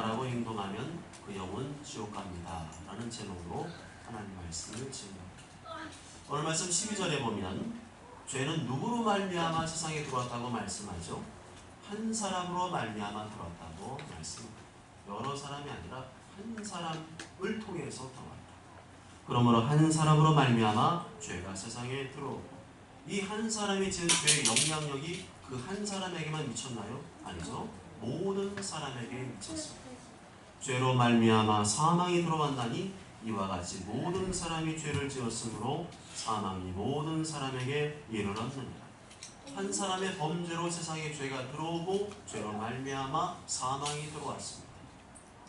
라고 행동하면 그 영혼 지옥 갑니다 라는 제목으로 하나님 말씀을 증거합니다. 오늘 말씀 12절에 보면 죄는 누구로 말미암아 세상에 들어왔다고 말씀하죠? 한 사람으로 말미암아 들어왔다고 말씀합니다. 여러 사람이 아니라 한 사람을 통해서 들어왔다. 그러므로 한 사람으로 말미암아 죄가 세상에 들어오고 이 한 사람이 지은 죄의 영향력이 그 한 사람에게만 미쳤나요? 아니죠. 모든 사람에게 미쳤습니다. 죄로 말미암아 사망이 들어왔나니 이와 같이 모든 사람이 죄를 지었으므로 사망이 모든 사람에게 이르렀느니라. 한 사람의 범죄로 세상에 죄가 들어오고 죄로 말미암아 사망이 들어왔습니다.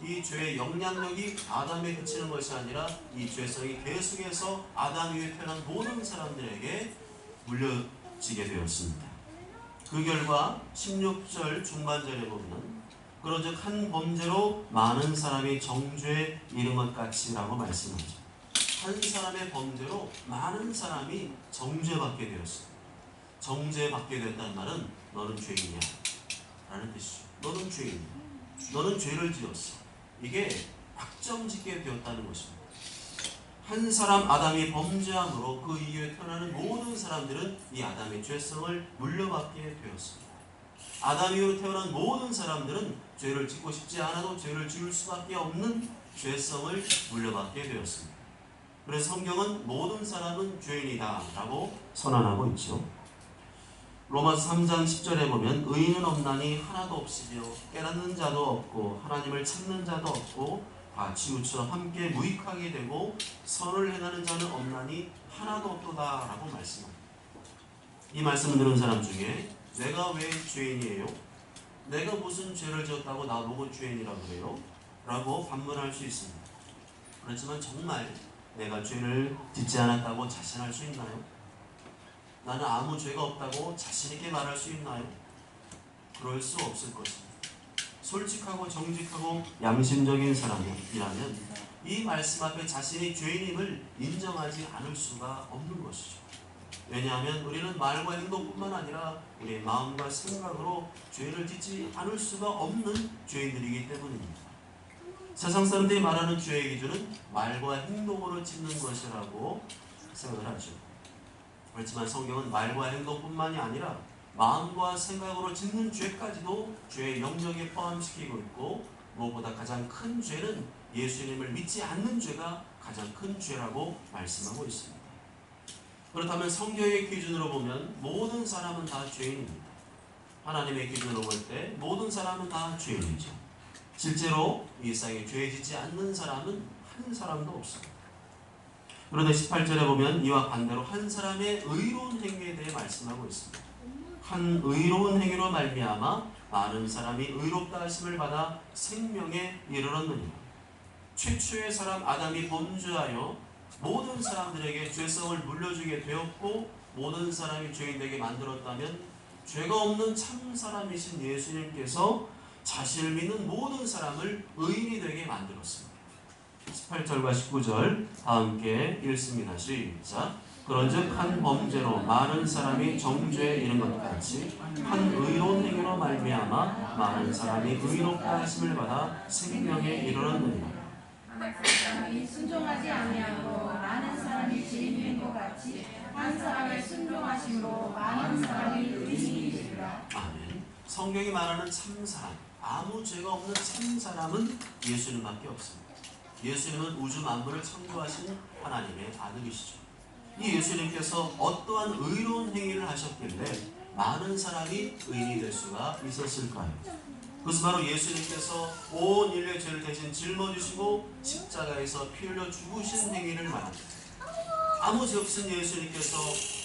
이 죄의 영향력이 아담에 그치는 것이 아니라 이 죄성이 계속해서 아담 위에 태어난 모든 사람들에게 물려지게 되었습니다. 그 결과 16절 중반절에 보면 그런즉 한 범죄로 많은 사람이 정죄에 이른 것 같이라고 말씀하죠. 한 사람의 범죄로 많은 사람이 정죄받게 되었습니다. 정죄받게 됐다는 말은 너는 죄인이야 라는 뜻이죠. 너는 죄인이야. 너는 죄를 지었어. 이게 확정짓게 되었다는 것입니다. 한 사람 아담이 범죄함으로 그 이후에 태어나는 모든 사람들은 이 아담의 죄성을 물려받게 되었습니다. 아담 이후로 태어난 모든 사람들은 죄를 짓고 싶지 않아도 죄를 지을 수밖에 없는 죄성을 물려받게 되었습니다. 그래서 성경은 모든 사람은 죄인이다 라고 선언하고 있죠. 로마서 3장 10절에 보면 의인은 없나니 하나도 없으며 깨닫는 자도 없고 하나님을 찾는 자도 없고 다 치우쳐 함께 무익하게 되고 선을 행하는 자는 없나니 하나도 없도다 라고 말씀합니다. 이 말씀을 들은 사람 중에 내가 왜 죄인이에요? 내가 무슨 죄를 지었다고 나보고 죄인이라고 그래요? 라고 반문할 수 있습니다. 그렇지만 정말 내가 죄를 짓지 않았다고 자신할 수 있나요? 나는 아무 죄가 없다고 자신있게 말할 수 있나요? 그럴 수 없을 것입니다. 솔직하고 정직하고 양심적인 사람이라면 이 말씀 앞에 자신이 죄인임을 인정하지 않을 수가 없는 것이죠. 왜냐하면 우리는 말과 행동뿐만 아니라 우리의 마음과 생각으로 죄를 짓지 않을 수가 없는 죄인들이기 때문입니다. 세상 사람들이 말하는 죄의 기준은 말과 행동으로 짓는 것이라고 생각을 하죠. 그렇지만 성경은 말과 행동뿐만이 아니라 마음과 생각으로 짓는 죄까지도 죄의 영역에 포함시키고 있고 무엇보다 가장 큰 죄는 예수님을 믿지 않는 죄가 가장 큰 죄라고 말씀하고 있습니다. 그렇다면 성경의 기준으로 보면 모든 사람은 다 죄인입니다. 하나님의 기준으로 볼 때 모든 사람은 다 죄인이죠. 실제로 이 세상에 죄 짓지 않는 사람은 한 사람도 없습니다. 그런데 18절에 보면 이와 반대로 한 사람의 의로운 행위에 대해 말씀하고 있습니다. 한 의로운 행위로 말미암아 많은 사람이 의롭다 하심을 받아 생명에 이르렀느니라. 최초의 사람 아담이 범죄하여 모든 사람들에게 죄성을 물려주게 되었고 모든 사람이 죄인되게 만들었다면 죄가 없는 참 사람이신 예수님께서 자신을 믿는 모든 사람을 의인이 되게 만들었습니다. 18절과 19절 다 함께 읽습니다. 시작. 그런즉 한 범죄로 많은 사람이 정죄에 이른 것 같이 한 의로운 행위로 말미암아 많은 사람이 의롭다 하심을 받아 생명에 이르렀느니라. 한 사람이 순종하지 아니하므로 많은 사람이 죄인인 것 같이 한 사람의 순종하심으로 많은 사람이 의인이 되리라. 아멘. 성경이 말하는 참 사람, 아무 죄가 없는 참 사람은 예수님밖에 없습니다. 예수님은 우주 만물을 창조하신 하나님의 아들이시죠. 이 예수님께서 어떠한 의로운 행위를 하셨길래 많은 사람이 의인이 될 수가 있었을까요? 그것은 바로 예수님께서 온 인류의 죄를 대신 짊어지시고 십자가에서 피 흘려 죽으신 행위를 말합니다. 아무 죄 없으신 예수님께서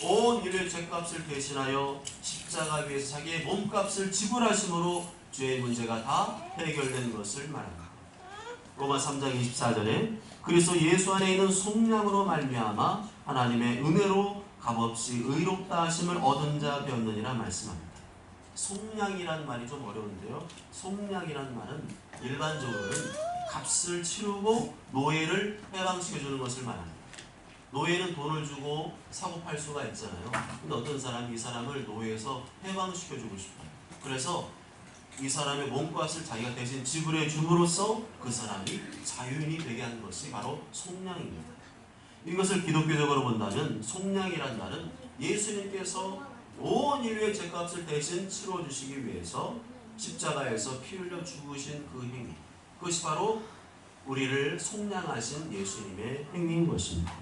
온 인류의 죄값을 대신하여 십자가 위에서 자기의 몸값을 지불하심으로 죄의 문제가 다 해결된 것을 말합니다. 로마 3장 24절에 그리스도 예수 안에 있는 속량으로 말미암아 하나님의 은혜로 값없이 의롭다 하심을 얻은 자 되었느니라 말씀합니다. 속량이란 말이 좀 어려운데요. 속량이란 말은 일반적으로는 값을 치르고 노예를 해방시켜주는 것을 말합니다. 노예는 돈을 주고 사고 팔 수가 있잖아요. 근데 어떤 사람이 이 사람을 노예에서 해방시켜주고 싶어요. 그래서 이 사람의 몸값을 자기가 대신 지불해 줌으로써 그 사람이 자유인이 되게 하는 것이 바로 속량입니다. 이것을 기독교적으로 본다면 속량이란 말은 예수님께서 온 인류의 죄값을 대신 치러주시기 위해서 십자가에서 피 흘려 죽으신 그 행위, 그것이 바로 우리를 속량하신 예수님의 행위인 것입니다.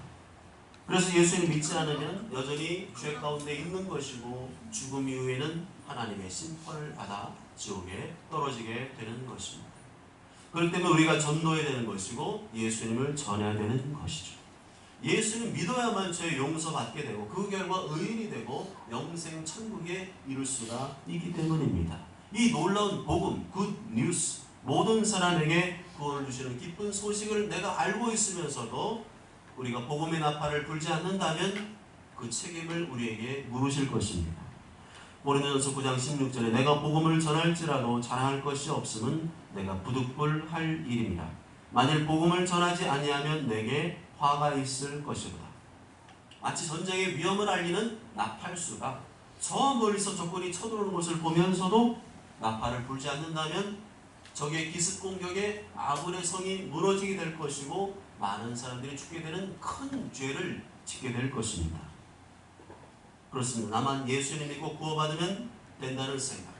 그래서 예수님 믿지 않으면 여전히 죄 가운데 있는 것이고 죽음 이후에는 하나님의 심판을 받아 지옥에 떨어지게 되는 것입니다. 그렇기 때문에 우리가 전도해야 되는 것이고 예수님을 전해야 되는 것이죠. 예수님 믿어야만 죄 용서받게 되고 그 결과 의인이 되고 영생 천국에 이룰 수가 있기 때문입니다. 이 놀라운 복음, 굿 뉴스, 모든 사람에게 구원을 주시는 기쁜 소식을 내가 알고 있으면서도 우리가 복음의 나팔을 불지 않는다면 그 책임을 우리에게 물으실 것입니다. 고린도전서 9장 16절에 내가 복음을 전할지라도 자랑할 것이 없음은 내가 부득불할 일입니다. 만일 복음을 전하지 아니하면 내게 화가 있을 것이로다. 마치 전쟁의 위험을 알리는 나팔수가 저 멀리서 적군이 쳐들어오는 것을 보면서도 나팔을 불지 않는다면 적의 기습 공격에 아군의 성이 무너지게 될 것이고 많은 사람들이 죽게 되는 큰 죄를 짓게 될 것입니다. 그렇습니다. 나만 예수님 믿고 구원받으면 된다는 생각,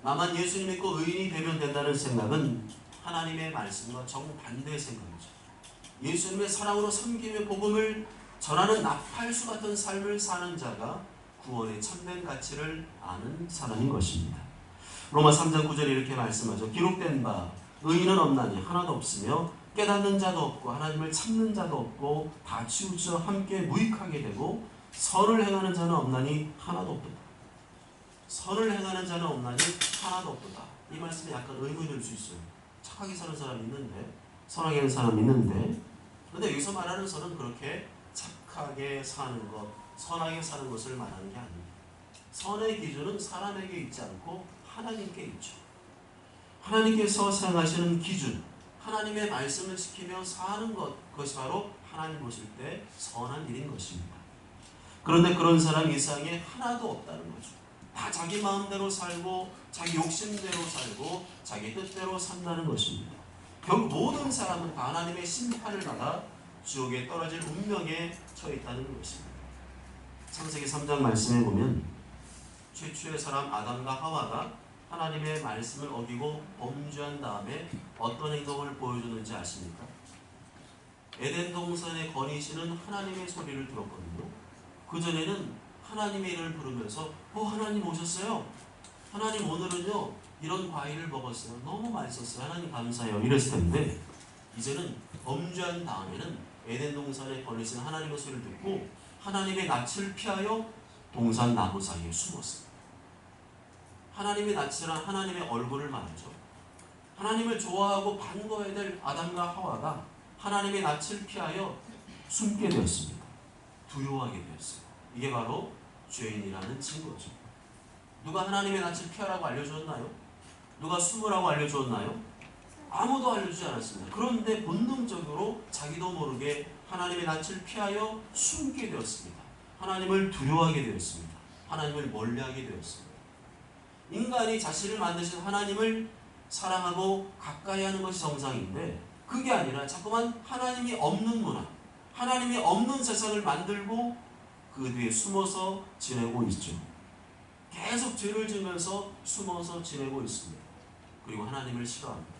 나만 예수님 믿고 의인이 되면 된다는 생각은 하나님의 말씀과 정반대의 생각이죠. 예수님의 사랑으로 섬김의 복음을 전하는 나팔수 같은 삶을 사는 자가 구원의 참된 가치를 아는 사람인 것입니다. 로마 3장 9절에 이렇게 말씀하죠. 기록된 바 의인은 없나니 하나도 없으며 깨닫는 자도 없고 하나님을 찾는 자도 없고 다 치우쳐 함께 무익하게 되고 선을 행하는 자는 없나니 하나도 없도다. 선을 행하는 자는 없나니 하나도 없도다. 이 말씀에 약간 의문이 들 수 있어요. 착하게 사는 사람이 있는데, 선하게 하는 사람이 있는데, 그런데 여기서 말하는 선은 그렇게 착하게 사는 것, 선하게 사는 것을 말하는 게 아닙니다. 선의 기준은 사람에게 있지 않고 하나님께 있죠. 하나님께서 사용하시는 기준, 하나님의 말씀을 지키며 사는 것, 그것이 바로 하나님 보실 때 선한 일인 것입니다. 그런데 그런 사람 이상에 하나도 없다는 거죠. 다 자기 마음대로 살고 자기 욕심대로 살고 자기 뜻대로 산다는 것입니다. 결국 모든 사람은 다 하나님의 심판을 받아 지옥에 떨어질 운명에 처해 있다는 것입니다. 창세기 3장 말씀에 보면 최초의 사람 아담과 하와가 하나님의 말씀을 어기고 범죄한 다음에 어떤 행동을 보여주는지 아십니까? 에덴 동산에 거니시는 하나님의 소리를 들었거든요. 그전에는 하나님의 이름을 부르면서 하나님 오셨어요. 하나님 오늘은요 이런 과일을 먹었어요. 너무 맛있었어요. 하나님 감사해요. 이랬을 텐데 이제는 범죄한 다음에는 에덴 동산에 거니시는 하나님의 소리를 듣고 하나님의 낯을 피하여 동산 나무 사이에 숨었어요. 하나님의 낯이란 하나님의 얼굴을 말하죠. 하나님을 좋아하고 반가워야 될 아담과 하와가 하나님의 낯을 피하여 숨게 되었습니다. 두려워하게 되었어요. 이게 바로 죄인이라는 증거죠. 누가 하나님의 낯을 피하라고 알려주었나요? 누가 숨으라고 알려주었나요? 아무도 알려주지 않았습니다. 그런데 본능적으로 자기도 모르게 하나님의 낯을 피하여 숨게 되었습니다. 하나님을 두려워하게 되었습니다. 하나님을 멀리하게 되었습니다. 인간이 자신을 만드신 하나님을 사랑하고 가까이 하는 것이 정상인데 그게 아니라 자꾸만 하나님이 없는 문화, 하나님이 없는 세상을 만들고 그 뒤에 숨어서 지내고 있죠. 계속 죄를 지으면서 숨어서 지내고 있습니다. 그리고 하나님을 싫어합니다.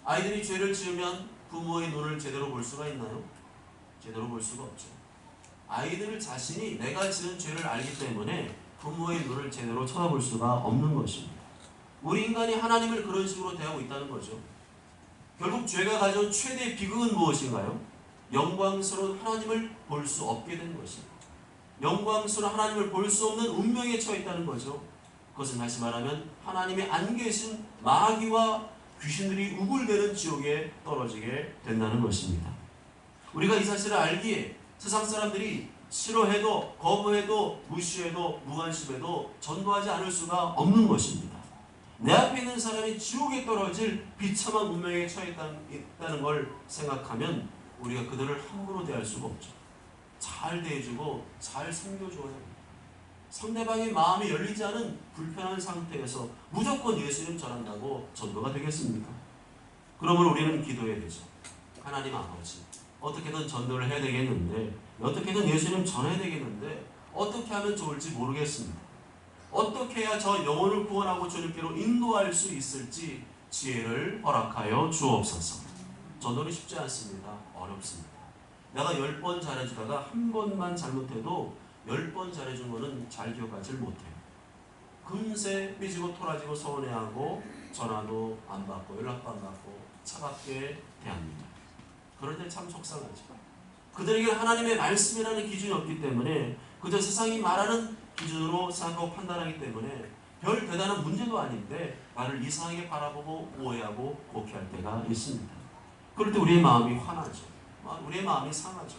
아이들이 죄를 지으면 부모의 눈을 제대로 볼 수가 있나요? 제대로 볼 수가 없죠. 아이들 자신이 내가 지은 죄를 알기 때문에 부모의 눈을 제대로 쳐다볼 수가 없는 것입니다. 우리 인간이 하나님을 그런 식으로 대하고 있다는 거죠. 결국 죄가 가져온 최대의 비극은 무엇인가요? 영광스러운 하나님을 볼 수 없게 된 것입니다. 영광스러운 하나님을 볼 수 없는 운명에 처해 있다는 거죠. 그것은 다시 말하면 하나님이 안 계신 마귀와 귀신들이 우글대는 지옥에 떨어지게 된다는 것입니다. 우리가 이 사실을 알기에 세상 사람들이 싫어해도 거부해도 무시해도 무관심해도 전도하지 않을 수가 없는 것입니다. 내 앞에 있는 사람이 지옥에 떨어질 비참한 운명에 처해 있다는 걸 생각하면 우리가 그들을 함부로 대할 수가 없죠. 잘 대해주고 잘 섬겨줘야 합니다. 상대방의 마음이 열리지 않은 불편한 상태에서 무조건 예수님 전한다고 전도가 되겠습니까? 그러면 우리는 기도해야 되죠. 하나님 아버지, 어떻게든 전도를 해야 되겠는데, 어떻게든 예수님 전해야 되겠는데 어떻게 하면 좋을지 모르겠습니다. 어떻게 해야 저 영혼을 구원하고 주님께로 인도할 수 있을지 지혜를 허락하여 주옵소서. 전도는 쉽지 않습니다. 어렵습니다. 내가 10번 잘해주다가 한 번만 잘못해도 10번 잘해준 거는 잘 기억하지 못해요. 금세 삐지고 토라지고 서운해하고 전화도 안 받고 연락도 안 받고 차갑게 대합니다. 그럴 때 참 속상하죠. 그들에게는 하나님의 말씀이라는 기준이 없기 때문에 그저 세상이 말하는 기준으로 생각하고 판단하기 때문에 별 대단한 문제도 아닌데 나를 이상하게 바라보고 오해하고 곡해할 때가 있습니다. 그럴 때 우리의 마음이 화나죠. 우리의 마음이 상하죠.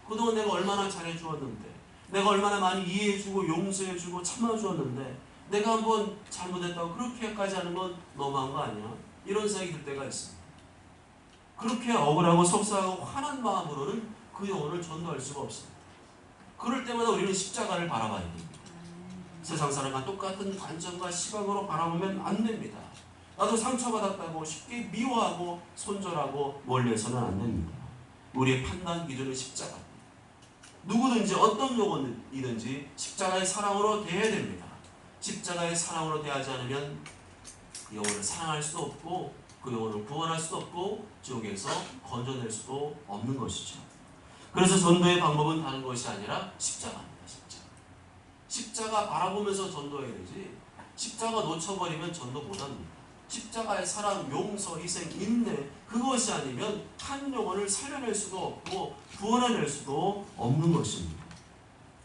그동안 내가 얼마나 잘해주었는데, 내가 얼마나 많이 이해해주고 용서해주고 참아주었는데 내가 한번 잘못했다고 그렇게까지 하는 건 너무한 거 아니야? 이런 생각이 들 때가 있습니다. 그렇게 억울하고 속상하고 화난 마음으로는 그 영혼을 전도할 수가 없습니다. 그럴 때마다 우리는 십자가를 바라봐야 됩니다. 세상 사람과 똑같은 관점과 시각으로 바라보면 안 됩니다. 나도 상처받았다고 쉽게 미워하고 손절하고 멀리해서는 안 됩니다. 우리의 판단 기준은 십자가입니다. 누구든지 어떤 영혼이든지 십자가의 사랑으로 대해야 됩니다. 십자가의 사랑으로 대하지 않으면 그 영혼을 사랑할 수도 없고 그 영혼을 구원할 수도 없고 지옥에서 건져낼 수도 없는 것이죠. 그래서 전도의 방법은 다른 것이 아니라 십자가입니다. 십자가 바라보면서 전도해야 되지, 십자가 놓쳐버리면 전도 못합니다. 십자가의 사랑, 용서, 희생, 인내, 그것이 아니면 한 영혼을 살려낼 수도 없고 구원해낼 수도 없는 것입니다.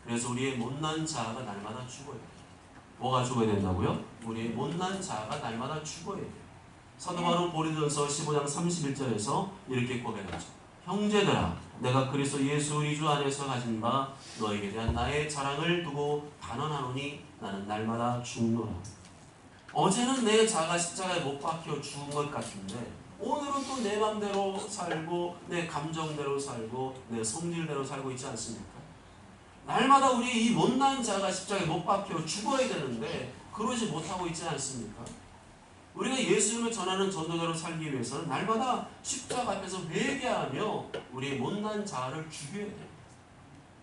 그래서 우리의 못난 자아가 날마다 죽어야 돼요. 뭐가 죽어야 된다고요? 우리의 못난 자아가 날마다 죽어야 돼요. 사도 바울 고린도전서 15장 31절에서 이렇게 고백하죠. 형제들아, 내가 그리스도 예수 우리 주 안에서 가진 바 너에게 대한 나의 자랑을 두고 단언하노니 나는 날마다 죽노라. 어제는 내 자가 십자가에 못 박혀 죽은 것 같은데 오늘은 또 내 맘대로 살고 내 감정대로 살고 내 성질대로 살고 있지 않습니까? 날마다 우리 이 못난 자가 십자가에 못 박혀 죽어야 되는데 그러지 못하고 있지 않습니까? 우리가 예수님을 전하는 전도자로 살기 위해서는 날마다 십자가 앞에서 회개하며 우리의 못난 자아를 죽여야 돼요.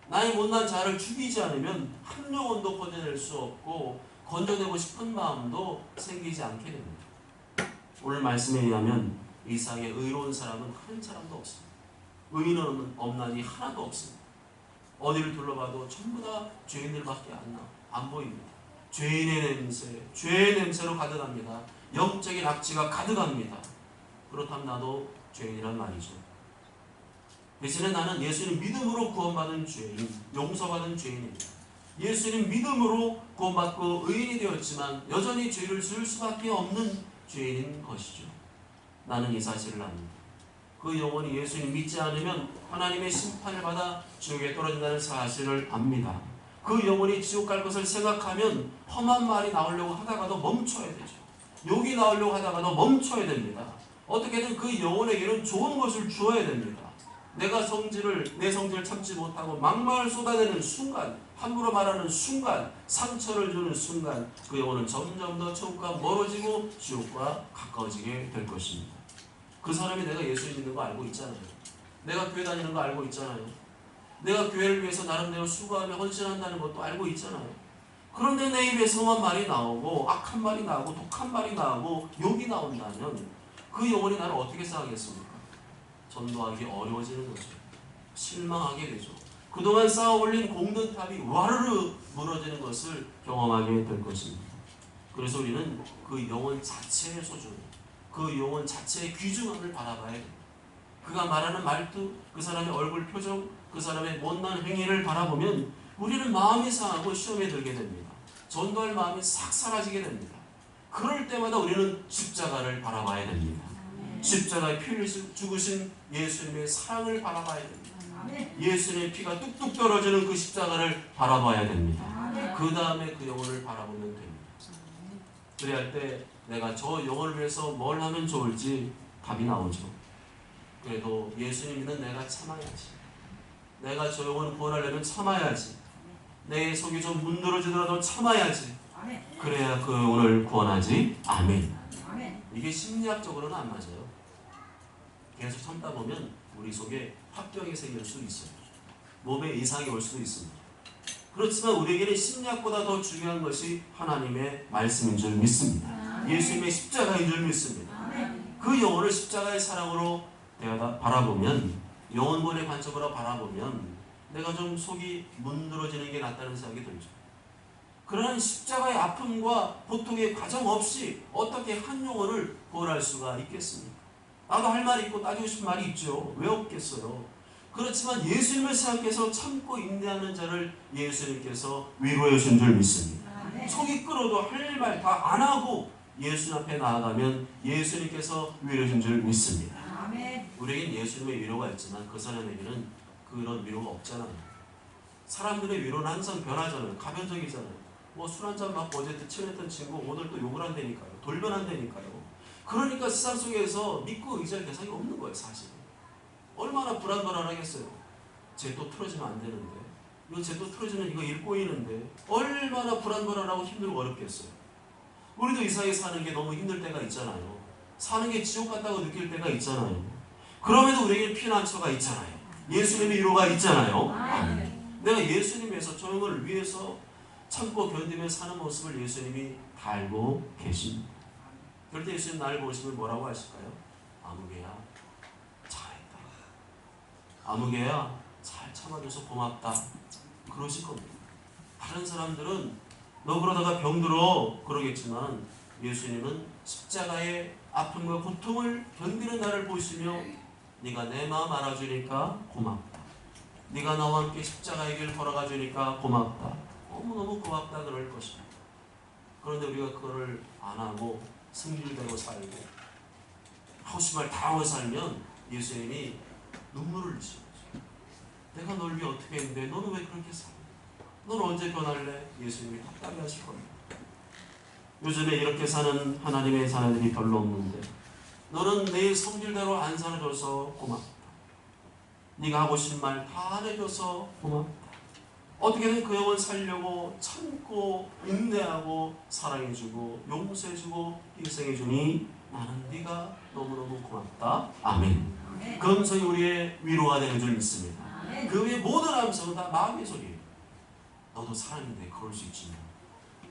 나의 못난 자아를 죽이지 않으면 한 영혼도 건져낼 수 없고 건져내고 싶은 마음도 생기지 않게 됩니다. 오늘 말씀에 의하면 이 세상에 의로운 사람은 한 사람도 없습니다. 의인은 없나니 하나도 없습니다. 어디를 둘러봐도 전부 다 죄인들밖에 안 보입니다. 죄인의 냄새, 죄의 냄새로 가득합니다. 영적인 악취가 가득합니다. 그렇다면 나도 죄인이란 말이죠. 대신에 나는 예수님 믿음으로 구원받은 죄인, 용서받은 죄인입니다. 예수님 믿음으로 구원받고 의인이 되었지만 여전히 죄를 지을 수밖에 없는 죄인인 것이죠. 나는 이 사실을 압니다. 그 영혼이 예수님 믿지 않으면 하나님의 심판을 받아 지옥에 떨어진다는 사실을 압니다. 그 영혼이 지옥 갈 것을 생각하면 험한 말이 나오려고 하다가도 멈춰야 되죠. 욕이 나오려고 하다가도 멈춰야 됩니다. 어떻게든 그 영혼에게는 좋은 것을 주어야 됩니다. 내 성질을 참지 못하고 막말을 쏟아내는 순간, 함부로 말하는 순간, 상처를 주는 순간 그 영혼은 점점 더 천국과 멀어지고 지옥과 가까워지게 될 것입니다. 그 사람이 내가 예수님 믿는 거 알고 있잖아요. 내가 교회 다니는 거 알고 있잖아요. 내가 교회를 위해서 나름대로 수고하며 헌신한다는 것도 알고 있잖아요. 그런데 내 입에서 험한 말이 나오고 악한 말이 나오고 독한 말이 나오고 욕이 나온다면 그 영혼이 나를 어떻게 생각하겠습니까? 전도하기 어려워지는 거죠. 실망하게 되죠. 그동안 쌓아올린 공든탑이 와르르 무너지는 것을 경험하게 될 것입니다. 그래서 우리는 그 영혼 자체의 소중, 그 영혼 자체의 귀중함을 바라봐야 됩니다. 그가 말하는 말투, 그 사람의 얼굴 표정, 그 사람의 못난 행위를 바라보면 우리는 마음이 상하고 시험에 들게 됩니다. 전도할 마음이 싹 사라지게 됩니다. 그럴 때마다 우리는 십자가를 바라봐야 됩니다. 십자가에 피를 죽으신 예수님의 사랑을 바라봐야 됩니다. 예수님의 피가 뚝뚝 떨어지는 그 십자가를 바라봐야 됩니다. 그 다음에 그 영혼을 바라보면 됩니다. 그래야 할 때 내가 저 영혼을 위해서 뭘 하면 좋을지 답이 나오죠. 그래도 예수님 믿는 내가 참아야지. 내가 저 영혼을 구원하려면 참아야지. 내 속이 좀 문드러지더라도 참아야지. 아멘. 그래야 그 영혼을 구원하지. 아멘. 아멘. 이게 심리학적으로는 안 맞아요. 계속 참다 보면 우리 속에 합병이 생길 수 있어요. 몸에 이상이 올 수도 있습니다. 그렇지만 우리에게는 심리학보다 더 중요한 것이 하나님의 말씀인 줄 믿습니다. 예수님의 십자가인 줄 믿습니다. 아멘. 그 영혼을 십자가의 사랑으로 바라보면, 영혼론의 관점으로 바라보면 내가 좀 속이 문드러지는 게 낫다는 생각이 들죠. 그러한 십자가의 아픔과 고통의 과정 없이 어떻게 한 영혼을 구원할 수가 있겠습니까? 나도 할 말이 있고 따지고 싶은 말이 있죠. 왜 없겠어요? 그렇지만 예수님을 생각해서 참고 인내하는 자를 예수님께서 위로해 준 줄 믿습니다. 속이 끓어도 할 말 다 안 하고 예수님 앞에 나아가면 예수님께서 위로해 준 줄 믿습니다. 우리에겐 예수님의 위로가 있지만 그 사람에게는 그런 위로가 없잖아요. 사람들의 위로는 항상 변하잖아요. 가변적이잖아요. 뭐 술 한잔 먹고 어제 친했던 친구 오늘 또 욕을 한다니까요. 돌변한다니까요. 그러니까 세상 속에서 믿고 의지할 대상이 없는 거예요. 사실 얼마나 불안불안하겠어요. 쟤 또 틀어지면 안 되는데, 이거 쟤 또 틀어지면 이거 일 꼬이는데, 얼마나 불안불안하고 힘들고 어렵겠어요. 우리도 이 사회에 사는 게 너무 힘들 때가 있잖아요. 사는 게 지옥 같다고 느낄 때가 있잖아요. 그럼에도 우리에게 피난처가 있잖아요. 예수님의 위로가 있잖아요. 내가 예수님에서 저 영혼을 위해서 참고 견디며 사는 모습을 예수님이 다 알고 계십니다. 그럴 때 예수님 나를 보시면 뭐라고 하실까요? 아무개야 잘했다. 아무개야 잘 참아줘서 고맙다. 그러실 겁니다. 다른 사람들은 너 그러다가 병들어 그러겠지만 예수님은 십자가의 아픔과 고통을 견디는 나를 보시며 네가 내 마음 알아주니까 고맙다. 네가 나와 함께 십자가의 길 걸어가 주니까 고맙다. 너무너무 고맙다 그럴 것입니다. 그런데 우리가 그거를 안 하고 승질대로 살고 하고 싶은 말 다 하고 살면 예수님이 눈물을 흘리시는 거죠. 내가 널 위해 어떻게 했는데 너는 왜 그렇게 살아? 넌 언제 변할래? 예수님이 답답해 하실 겁니다. 요즘에 이렇게 사는 하나님의 자녀들이 별로 없는데 너는 내 성질대로 안 살아줘서 고맙다. 네가 하고 싶은 말 다 안 해줘서 고맙다. 어떻게든 그 영혼 살려고 참고 인내하고 사랑해주고 용서해주고 희생해주니 나는 네가 너무너무 고맙다. 아멘. 그 음성이 우리의 위로가 되는 줄 믿습니다. 그 외의 모든 음성은 다 마음의 소리예요. 너도 사람인데 그럴 수 있지.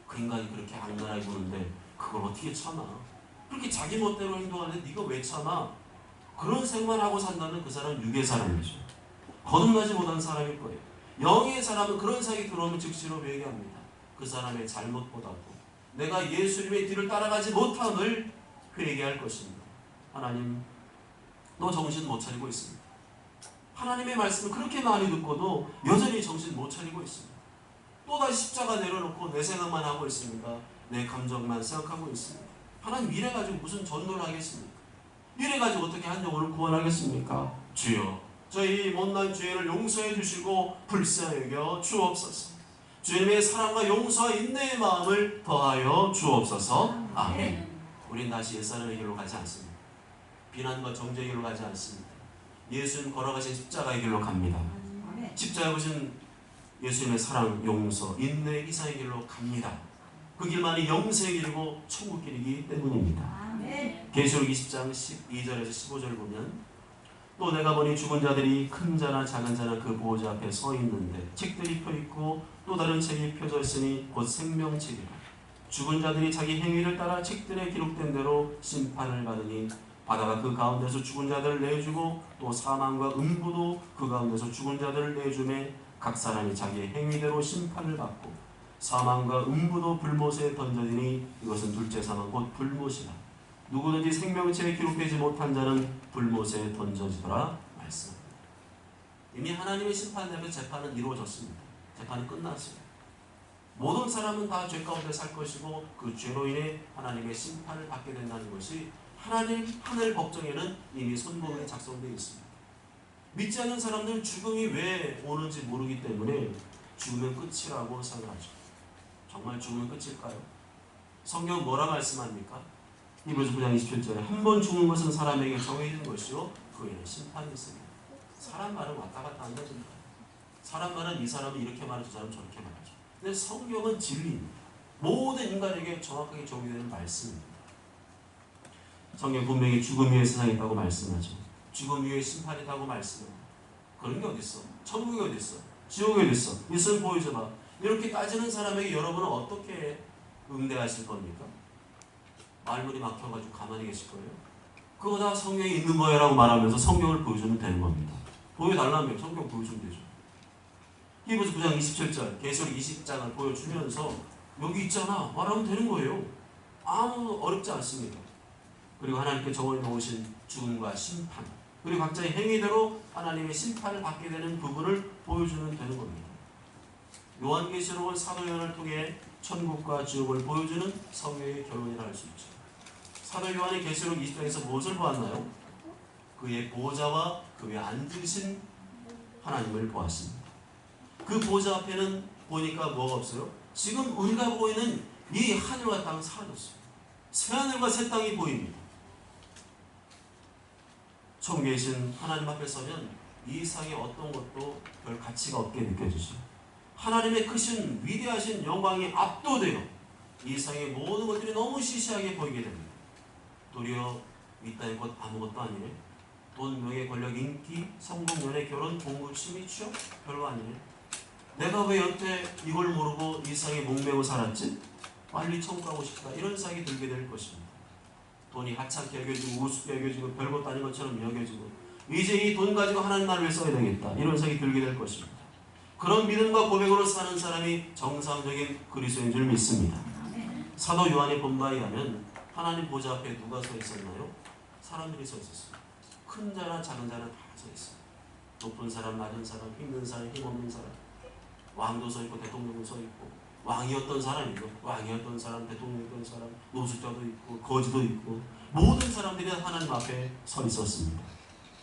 그 인간이 그렇게 안간하게 구는데 그걸 어떻게 참아? 그렇게 자기 멋대로 행동하는데 네가 왜 참아? 그런 생각만 하고 산다면 그 사람은 육의 사람이죠. 거듭나지 못한 사람일 거예요. 영의 사람은 그런 생각이 들어오면 즉시로 회개합니다. 그 사람의 잘못보다도 내가 예수님의 뒤를 따라가지 못함을 회개할 것입니다. 하나님, 너 정신 못 차리고 있습니다. 하나님의 말씀을 그렇게 많이 듣고도 여전히 정신 못 차리고 있습니다. 또다시 십자가 내려놓고 내 생각만 하고 있습니다. 내 감정만 생각하고 있습니다. 하나님 이래가지고 무슨 전도를 하겠습니까? 이래가지고 어떻게 한 영혼을 구원하겠습니까? 주여, 저희 못난 죄를 용서해 주시고 불쌍히 여겨 주옵소서. 주님의 사랑과 용서와 인내의 마음을 더하여 주옵소서. 아멘. 우린 다시 옛사람의 길로 가지 않습니다. 비난과 정죄의 길로 가지 않습니다. 예수님 걸어가신 십자가의 길로 갑니다. 십자가에 보신 예수님의 사랑, 용서, 인내, 희생의 길로 갑니다. 그 길만이 영생의 길이고 천국 길이기 때문입니다. 계시록 20장 12절에서 15절 보면 또 내가 보니 죽은 자들이 큰 자나 작은 자나 그 보호자 앞에 서 있는데 책들이 펴있고 또 다른 책이 펴져 있으니 곧 생명책이라. 죽은 자들이 자기 행위를 따라 책들에 기록된 대로 심판을 받으니 바다가 그 가운데서 죽은 자들을 내주고 또 사망과 음부도 그 가운데서 죽은 자들을 내주매 각 사람이 자기의 행위대로 심판을 받고 사망과 음부도 불못에 던져지니 이것은 둘째 사망 곧 불못이라. 누구든지 생명책에 기록되지 못한 자는 불못에 던져지더라 말씀합니다. 이미 하나님의 심판대로 재판은 이루어졌습니다. 재판은 끝났어요. 모든 사람은 다 죄 가운데 살 것이고 그 죄로 인해 하나님의 심판을 받게 된다는 것이 하나님 하늘 법정에는 이미 선고문이 작성되어 있습니다. 믿지 않는 사람들은 죽음이 왜 오는지 모르기 때문에 죽으면 끝이라고 생각하죠. 정말 죽으면 끝일까요? 성경은 뭐라 말씀합니까? 히브리서 9장 27절에 한 번 죽는 것은 사람에게 정해진 것이요 그 후에는 심판이 있습니다. 사람 말은 왔다 갔다 한다니까. 사람마다 이 사람은 이렇게 말하고 저 사람은 저렇게 말하죠. 근데 성경은 진리입니다. 모든 인간에게 정확하게 적용되는 말씀입니다. 성경 분명히 죽음 위에 세상이 있다고 말씀하죠. 죽음 위에 심판이 있다고 말씀해요. 그런 게 어딨어? 천국이 어딨어? 지옥이 어딨어? 있으면 보여줘봐. 이렇게 따지는 사람에게 여러분은 어떻게 응대하실 겁니까? 말문이 막혀가지고 가만히 계실 거예요? 그거 다 성경에 있는 거야 라고 말하면서 성경을 보여주면 되는 겁니다. 보여달라면 성경 보여주면 되죠. 히브리서 9장 27절 계시록 20장을 보여주면서 여기 있잖아 말하면 되는 거예요. 아무 어렵지 않습니다. 그리고 하나님께 정원해 놓으신 죽음과 심판, 그리고 각자의 행위대로 하나님의 심판을 받게 되는 부분을 보여주면 되는 겁니다. 요한계시록은 사도 요한을 통해 천국과 지옥을 보여주는 성경의 결론이라 할 수 있죠. 사도 요한의 계시록 20장에서 무엇을 보았나요? 그의 보좌와 그 위에 앉으신 하나님을 보았습니다. 그 보좌 앞에는 보니까 뭐가 없어요? 지금 우리가 보이는 이 하늘과 땅은 사라졌어요. 새 하늘과 새 땅이 보입니다. 천국에 계신 하나님 앞에 서면 이 세상의 어떤 것도 별 가치가 없게 느껴지죠. 하나님의 크신 위대하신 영광이 압도되어 이 세상의 모든 것들이 너무 시시하게 보이게 됩니다. 도리어 이 땅의 것 아무것도 아니네. 돈, 명예, 권력, 인기, 성공, 연애, 결혼, 공부, 취미, 취업 별거 아니네. 내가 왜 여태 이걸 모르고 이 세상에 목매고 살았지? 빨리 천국 가고 싶다. 이런 생각이 들게 될 것입니다. 돈이 하찮게 여겨지고 우습게 여겨지고 별것도 아닌 것처럼 여겨지고 이제 이 돈 가지고 하나님 나라를 위해 써야 되겠다. 이런 생각이 들게 될 것입니다. 그런 믿음과 고백으로 사는 사람이 정상적인 그리스도인 줄 믿습니다. 사도 요한의 본바에 의하면 하나님 보좌 앞에 누가 서 있었나요? 사람들이 서 있었어요. 큰 자나 작은 자나 다 서 있어요. 높은 사람, 낮은 사람, 힘든 사람, 힘없는 사람, 왕도 서 있고 대통령도 서 있고 왕이었던 사람이죠. 왕이었던 사람, 대통령이었던 사람, 노숙자도 있고 거지도 있고 모든 사람들이 하나님 앞에 서 있었습니다.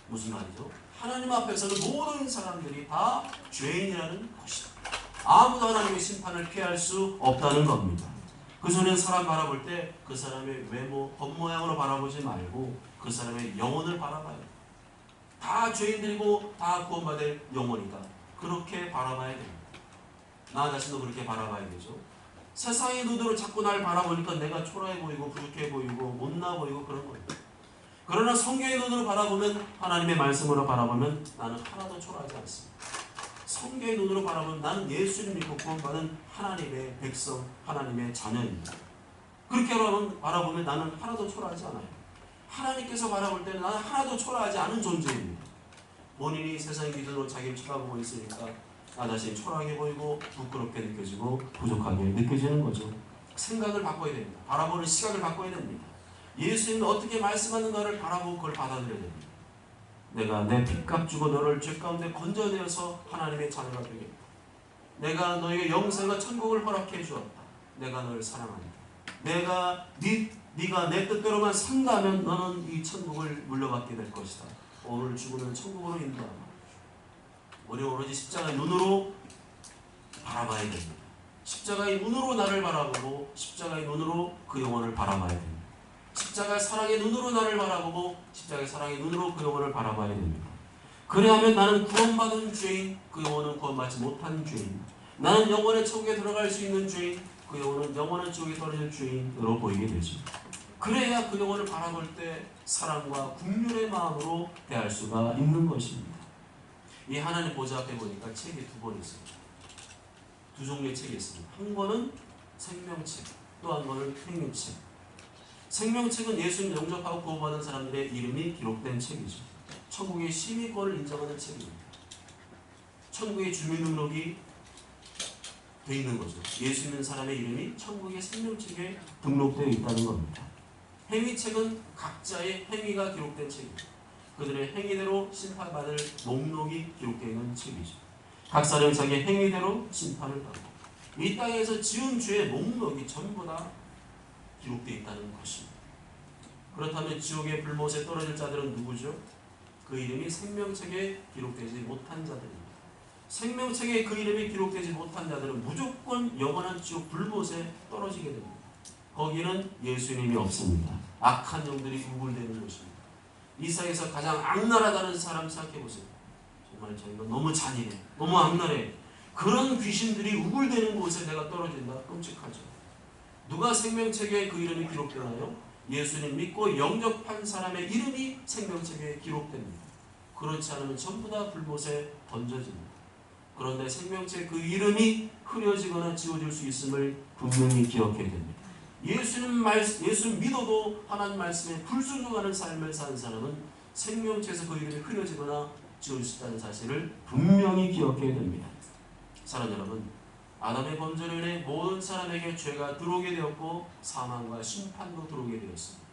무슨 말이죠? 하나님 앞에서는 모든 사람들이 다 죄인이라는 것이다. 아무도 하나님의 심판을 피할 수 없다는 겁니다. 그 소리는 사람 바라볼 때 그 사람의 외모, 겉모양으로 바라보지 말고 그 사람의 영혼을 바라봐야 돼. 다 죄인들이고 다 구원받을 영혼이다. 그렇게 바라봐야 됩니다. 나 자신도 그렇게 바라봐야 되죠. 세상의 눈으로 자꾸 날 바라보니까 내가 초라해 보이고 부족해 보이고 못나 보이고 그런 거예요. 그러나 성경의 눈으로 바라보면, 하나님의 말씀으로 바라보면 나는 하나도 초라하지 않습니다. 성경의 눈으로 바라보면 나는 예수님 믿고 구원받은 하나님의 백성, 하나님의 자녀입니다. 그렇게 바라보면 나는 하나도 초라하지 않아요. 하나님께서 바라볼 때는 나는 하나도 초라하지 않은 존재입니다. 본인이 세상 기준으로 자기를 쳐다보고 있으니까 나 자신이 초라하게 보이고 부끄럽게 느껴지고 부족하게 느껴지는 거죠. 생각을 바꿔야 됩니다. 바라보는 시각을 바꿔야 됩니다. 예수님은 어떻게 말씀하는가를 바라보고 그걸 받아들여야 됩니다. 내가 내 핏값 주고 너를 죄 가운데 건져내어서 하나님의 자녀가 되게, 내가 너에게 영생과 천국을 허락해 주었다. 내가 너를 사랑한다. 내가 네가 내 뜻대로만 산다면 너는 이 천국을 물려받게 될 것이다. 오늘 죽으면 천국으로 인도한다. 우리 오로지 십자가의 눈으로 바라봐야 됩니다. 십자가의 눈으로 나를 바라보고 십자가의 눈으로 그 영혼을 바라봐야 됩니다. 십자가의 사랑의 눈으로 나를 바라보고 십자가의 사랑의 눈으로 그 영혼을 바라봐야 됩니다. 그래야면 나는 구원받은 죄인, 그 영혼은 구원받지 못한 죄인, 나는 영원의 천국에 들어갈 수 있는 죄인, 그 영혼은 영원한 지옥에 떨어질 죄인으로 보이게 되죠. 그래야 그 영혼을 바라볼 때 사랑과 긍휼의 마음으로 대할 수가 있는 것입니다. 이 하나님 보좌 앞에 보니까 책이 두 권 있습니다. 두 종류의 책이 있습니다. 한 권은 생명책, 또 한 권은 생명책. 생명책은 예수님 영접하고 구원받은 사람들의 이름이 기록된 책이죠. 천국의 시민권을 인정하는 책입니다. 천국의 주민등록이 되어 있는 거죠. 예수 믿는 사람의 이름이 천국의 생명책에 등록되어 있다는 겁니다. 행위책은 각자의 행위가 기록된 책입니다. 그들의 행위대로 심판받을 목록이 기록되어 있는 책이죠. 각 사람이 자기의 행위대로 심판을 받고 이 땅에서 지은 죄의 목록이 전부 다 기록되어 있다는 것입니다. 그렇다면 지옥의 불못에 떨어질 자들은 누구죠? 그 이름이 생명책에 기록되지 못한 자들입니다. 생명책에 그 이름이 기록되지 못한 자들은 무조건 영원한 지옥 불못에 떨어지게 됩니다. 거기는 예수님이 없습니다. 악한 영들이 우글대는 것입니다. 이 세상에서 가장 악랄하다는 사람 생각해보세요. 정말 정말 저희가 너무 잔인해, 너무 악랄해. 그런 귀신들이 우글대는 곳에 내가 떨어진다. 끔찍하죠. 누가 생명책에 그 이름이 기록되나요? 예수님 믿고 영접한 사람의 이름이 생명책에 기록됩니다. 그렇지 않으면 전부 다 불못에 던져집니다. 그런데 생명책 그 이름이 흐려지거나 지워질 수 있음을 분명히 기억해야 됩니다. 예수님 믿어도 하나님 말씀에 불순종하는 삶을 사는 사람은 생명책에서 그 이름이 흐려지거나 지워질 수 있다는 사실을 분명히 기억해야 됩니다. 사랑하는 여러분, 아담의 범죄로 인해 모든 사람에게 죄가 들어오게 되었고 사망과 심판도 들어오게 되었습니다.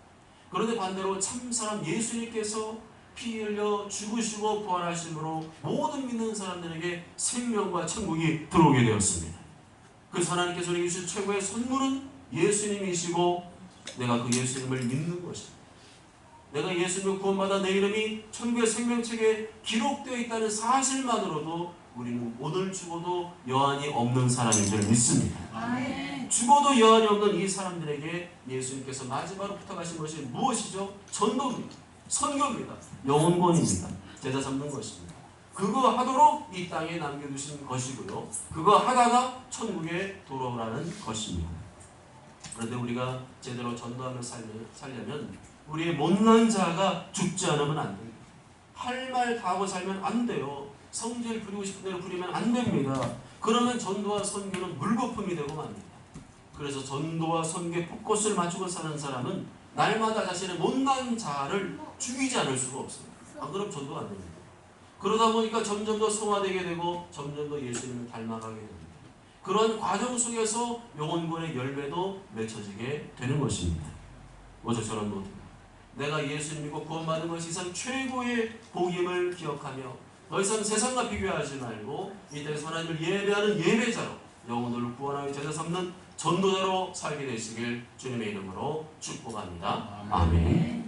그런데 반대로 참사람 예수님께서 피 흘려 죽으시고 부활하심으로 모든 믿는 사람들에게 생명과 천국이 들어오게 되었습니다. 그래서 하나님께서 우리에게 주신 최고의 선물은 예수님이시고 내가 그 예수님을 믿는 것입니다. 내가 예수님을 구원받아 내 이름이 천국의 생명책에 기록되어 있다는 사실만으로도 우리는 오늘 죽어도 여한이 없는 사람인 줄 믿습니다. 아멘. 죽어도 여한이 없는 이 사람들에게 예수님께서 마지막으로 부탁하신 것이 무엇이죠? 전도입니다. 선교입니다. 영혼권입니다. 제자 삼는 것입니다. 그거 하도록 이 땅에 남겨두신 것이고요. 그거 하다가 천국에 돌아오라는 것입니다. 그런데 우리가 제대로 전도하며 살려면 우리의 못난 자가 죽지 않으면 안 됩니다. 할 말 다 하고 살면 안 돼요. 성질 부리고 싶은 대로 부리면 안 됩니다. 그러면 전도와 선교는 물거품이 되고 맙니다. 그래서 전도와 선교에 포커스를 맞추고 사는 사람은 날마다 자신의 못난 자를 죽이지 않을 수가 없습니다. 안 그럼 전도가 안 됩니다. 그러다 보니까 점점 더 성화되게 되고 점점 더 예수님을 닮아가게 됩니다. 그런 과정 속에서 영혼권의 열매도 맺혀지게 되는 것입니다. 모조처럼 모두 내가 예수님 믿고 구원받은 것이 이상 최고의 복임을 기억하며 더 이상 세상과 비교하지 말고 이 땅에서 하나님을 예배하는 예배자로 영혼을 구원하여 제자 삼는 전도자로 살게 되시길 주님의 이름으로 축복합니다. 아멘.